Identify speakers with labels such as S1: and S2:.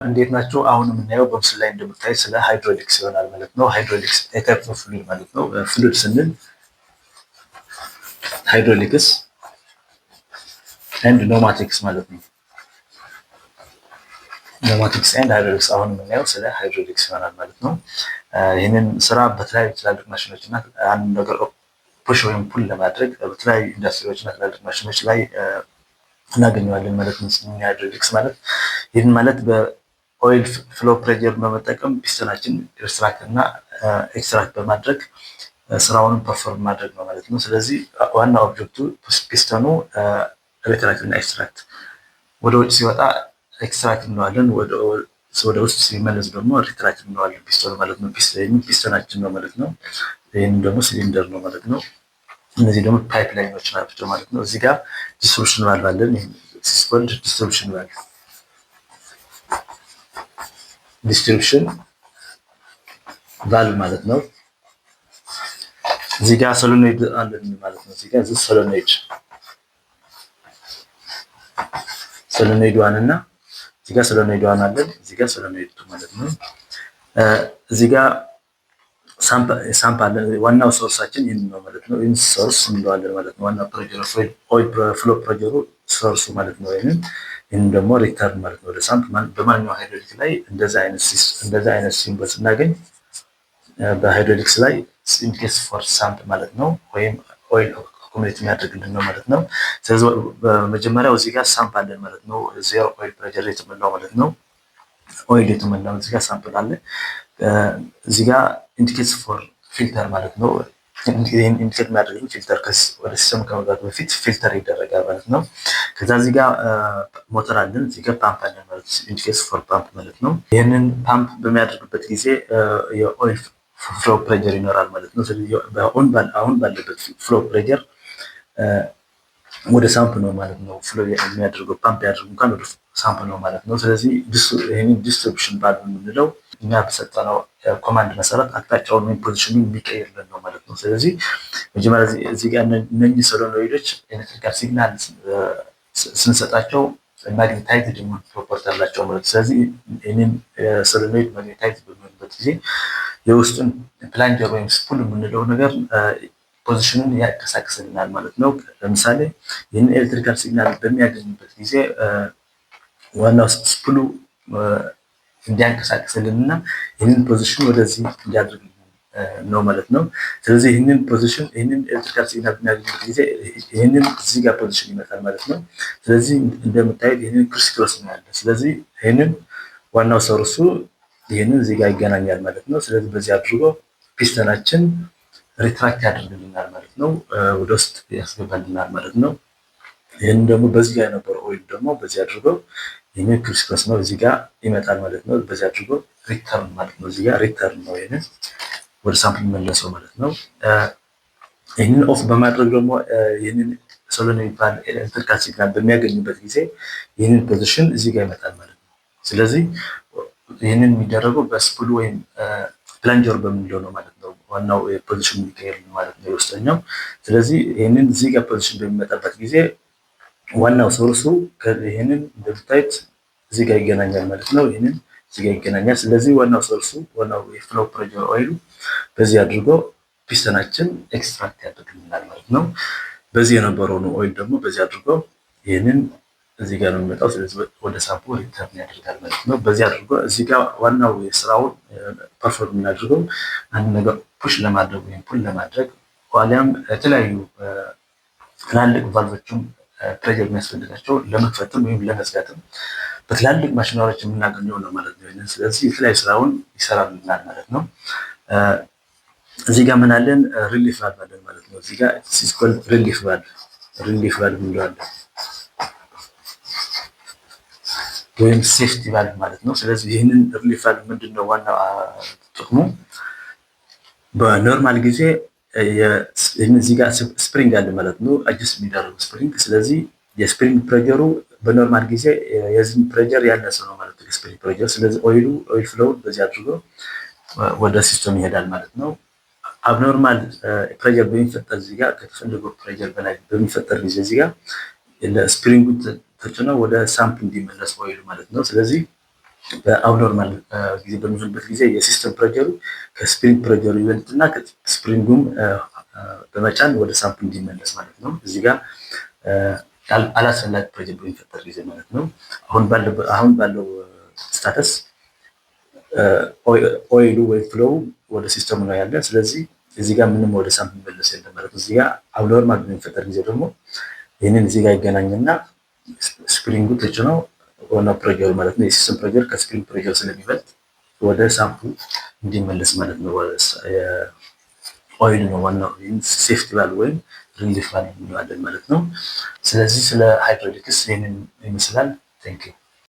S1: እንዴት ናቸው? አሁን የምናየው በምስሉ ላይ እንደምታይ ስለ ሃይድሮሊክስ ይሆናል ማለት ነው። ሃይድሮሊክስ ታይፕ ኦፍ ፍሉይድ ማለት ነው። ፍሉይድ ስንል ሃይድሮሊክስ ኤንድ ኖማቲክስ ማለት ነው። ኖማቲክስ ኤንድ ሃይድሮሊክስ አሁን የምናየው ስለ ሃይድሮሊክስ ይሆናል ማለት ነው። ይህንን ስራ በተለያዩ ትላልቅ ማሽኖች እና አንድ ነገር ፑሽ ወይም ፑል ለማድረግ በተለያዩ ኢንዱስትሪዎች እና ትላልቅ ማሽኖች ላይ እናገኘዋለን ማለት ነው። ሃይድሮሊክስ ማለት ይህን ማለት ኦይል ፍሎ ፕሬጀር በመጠቀም ፒስተናችን ኤክስትራክት እና ኤክስትራክት በማድረግ ስራውን ፐርፎርም ማድረግ ነው ማለት ነው። ስለዚህ ዋና ኦብጀክቱ ፒስተኑ ሪትራክት እና ኤክስትራክት ወደ ውጭ ሲወጣ ኤክስትራክት እንለዋለን፣ ወደ ውስጥ ሲመለስ ደግሞ ሪትራክት እንለዋለን ፒስተኑ ማለት ነው። ፒስተናችን ነው ማለት ነው። ይህም ደግሞ ሲሊንደር ነው ማለት ነው። እነዚህ ደግሞ ፓይፕ ላይኖች ናቸው ማለት ነው። እዚህ ጋር ዲስትሪቢዩሽን ቫልቭ አለን። ሲስኮልድ ዲስትሪቢዩሽን ቫልቭ ዲስትሪቢዩሽን ቫልቭ ማለት ነው። እዚህ ጋር ሶሎኖይድ አለን ማለት ነው። እዚህ ጋር ሶሎኖይድ ዋን እና እዚህ ጋር ሶሎኖይድ ዋን አለን። እዚህ ጋር ሶሎኖይድ ቱ ማለት ነው። እዚህ ጋር ሳምፕ አለን። ዋናው ሶርሳችን ይህን ነው ማለት ነው። ይህን ሶርስ እንለዋለን ማለት ነው። ዋናው ፕሬጀር ኦይል ፍሎ ፕሬጀሩ ሶርሱ ማለት ነው። ይህን ደግሞ ሪተርን ማለት ነው። ወደ ሳምፕ በማንኛውም ሃይድሮሊክ ላይ እንደዛ አይነት ሲምቦል ስናገኝ በሃይድሮሊክስ ላይ ኢንኬስ ፎር ሳምፕ ማለት ነው፣ ወይም ኦይል ኮሚኒቲ የሚያደርግልን ነው ማለት ነው። ስለዚህ በመጀመሪያው እዚህ ጋር ሳምፕ አለን ማለት ነው። ዜሮ ኦይል ፕሬጀር የተሞላው ማለት ነው። ኦይል የተሞላው እዚህ ጋር ሳምፕል አለ። እዚህ ጋር ኢንዲኬትስ ፎር ፊልተር ማለት ነው። ይህን ኢንዲኬት የሚያደርግልን ፊልተር ወደ ሲስተም ከመግባቱ በፊት ፊልተር ይደረጋል ማለት ነው። ከዛ እዚህ ጋር ሞተር አለን። እዚህ ጋር ፓምፕ አለን ማለት ኢንዲኬትስ ፎር ፓምፕ ማለት ነው። ይህንን ፓምፕ በሚያደርግበት ጊዜ የኦይል ፍሎ ፕሬጀር ይኖራል ማለት ነው። ስለዚህ አሁን ባለበት ፍሎ ፕሬጀር ወደ ሳምፕ ነው ማለት ነው። ፍሎ የሚያደርገው ፓምፕ ያደርጉ እንኳን ወደ ሳምፕ ነው ማለት ነው። ስለዚህ ይህንን ዲስትሪቢዩሽን ቫልቭ የምንለው እኛ በሰጠነው ኮማንድ መሰረት አቅጣጫውን ወይም ፖዚሽኑን የሚቀይርልን ነው ማለት ነው። ስለዚህ መጀመሪያ እዚህ ጋር እነኚህ ሶሎኖይዶች ኤሌክትሪካል ሲግናል ስንሰጣቸው ማግኔታይዝድ የሆነ ፕሮፐርቲ አላቸው ማለት ነው። ስለዚህ ይህንን ሶሎኖይድ ማግኔታይዝድ በሚሆንበት ጊዜ የውስጡን ፕላንጀር ወይም ስፑል የምንለው ነገር ፖዚሽኑን ያንቀሳቅስልናል ማለት ነው። ለምሳሌ ይህን ኤሌክትሪካል ሲግናል በሚያገኝበት ጊዜ ዋናው ስፑሉ እንዲያንቀሳቅስልን እና ይህንን ፖዚሽን ወደዚህ እንዲያደርግ ነው ማለት ነው። ስለዚህ ይህንን ፖዚሽን ይህንን ኤሌክትሪካል ሲግናል በሚያገኝበት ጊዜ ይህንን እዚህ ጋር ፖዚሽን ይመጣል ማለት ነው። ስለዚህ እንደምታዩት ይህንን ክሪስክሮስ ነው ያለ። ስለዚህ ይህንን ዋናው ሶርሱ ይህንን እዚህ ጋር ይገናኛል ማለት ነው። ስለዚህ በዚህ አድርጎ ፒስተናችን ሪትራክት ያደርግልናል ማለት ነው፣ ወደ ውስጥ ያስገባልናል ማለት ነው። ይህንን ደግሞ በዚህ ጋር የነበረው ኦይል ደግሞ በዚህ አድርገው ይህንን ክሪስክሮስ ነው እዚህ ጋር ይመጣል ማለት ነው። በዚህ አድርጎ ሪተርን ማለት ነው። እዚህ ጋር ሪተርን ነው ይህንን ወደ ሳምፕል መለሰው ማለት ነው። ይህንን ኦፍ በማድረግ ደግሞ ይህንን ሶሎኖይድ ኤሌክትሪካል ሲግናል በሚያገኙበት ጊዜ ይህንን ፖዚሽን እዚህ ጋር ይመጣል ማለት ነው። ስለዚህ ይህንን የሚደረገው በስፑሉ ወይም ፕላንጀር በምንለው ነው ማለት ነው። ዋናው ፖዚሽን የሚቀየር ማለት ነው የውስጠኛው። ስለዚህ ይህንን እዚህ ጋር ፖዚሽን በሚመጣበት ጊዜ ዋናው ሶርሱ ይህንን እንደምታዩት እዚህ ጋር ይገናኛል ማለት ነው። ይህንን እዚህ ጋር ይገናኛል። ስለዚህ ዋናው ሶርሱ ዋናው የፍሎ ፕሬጀር ኦይሉ በዚህ አድርጎ ፒስተናችን ኤክስትራክት ያደርግልናል ማለት ነው። በዚህ የነበረውን ኦይል ደግሞ በዚህ አድርጎ ይህንን እዚህ ጋር ነው የሚመጣው። ስለዚህ ወደ ሳምፑ ሪተርን ያደርጋል ማለት ነው። በዚህ አድርጎ እዚህ ጋር ዋናው የስራውን ፐርፎርም የሚያደርገው አንድ ነገር ፑሽ ለማድረግ ወይም ፑል ለማድረግ ዋሊያም የተለያዩ ትላልቅ ቫልቮችም ፕሬጀር የሚያስፈልጋቸው ለመክፈትም ወይም ለመዝጋትም በትላልቅ ማሽነሪዎች የምናገኘው ነው ማለት ነው። ስለዚህ የተለያዩ ስራውን ይሰራልናል ማለት ነው። እዚህ ጋር ምን አለን? ሪሊፍ ቫልቭ አለን ማለት ነው። እዚህ ጋር ሲስኮል ሪሊፍ ቫልቭ እንለዋለን ወይም ሴፍቲ ቫልቭ ማለት ነው። ስለዚህ ይህንን ሪሊፍ ቫልቭ ምንድነው ዋና ጥቅሙ? በኖርማል ጊዜ እዚህ ጋር ስፕሪንግ አለ ማለት ነው፣ አጅስ የሚደረጉ ስፕሪንግ። ስለዚህ የስፕሪንግ ፕሬጀሩ በኖርማል ጊዜ የዚህ ፕሬጀር ያነሰ ነው ማለት ነው፣ ስፕሪንግ ፕሬጀር። ስለዚህ ኦይል ፍሎው በዚህ አድርጎ ወደ ሲስተም ይሄዳል ማለት ነው። አብኖርማል ፕሬጀር በሚፈጠር እዚህ ጋር ከተፈለገው ፕሬጀር በላይ በሚፈጠር ጊዜ እዚህ ጋር ለስፕሪንጉ ተጭነው ወደ ሳምፕ እንዲመለስ ኦይል ማለት ነው። ስለዚህ በአብኖርማል ጊዜ በሚሆንበት ጊዜ የሲስተም ፕሬጀሩ ከስፕሪንግ ፕሬጀሩ ይበልጥና ስፕሪንጉም በመጫን ወደ ሳምፕል እንዲመለስ ማለት ነው። እዚህ ጋር አላስፈላጊ ፕሬጀር በሚፈጠር ጊዜ ማለት ነው። አሁን ባለው ስታተስ ኦይሉ ወይ ፍሎው ወደ ሲስተሙ ነው ያለ። ስለዚህ እዚህ ጋር ምንም ወደ ሳምፕል መለስ የለም ማለት ነው። እዚህ ጋር አብኖርማል በሚፈጠር ጊዜ ደግሞ ይህንን እዚህ ጋር ይገናኝና ስፕሪንጉ ተጭነው ዋና ፕሬጀሩ ማለት ነው የሲስተም ፕሬጀር ከስፕሪንግ ፕሬጀር ስለሚበልጥ ወደ ሳምፕል እንዲመለስ ማለት ነው። ኦይል ነው ዋናው ሴፍቲ ቫልቭ ወይም ሪሊፍ ቫልቭ እንለዋለን ማለት ነው። ስለዚህ ስለ ሃይድሮሊክስ ይህንን ይመስላል። ቴንክ ዩ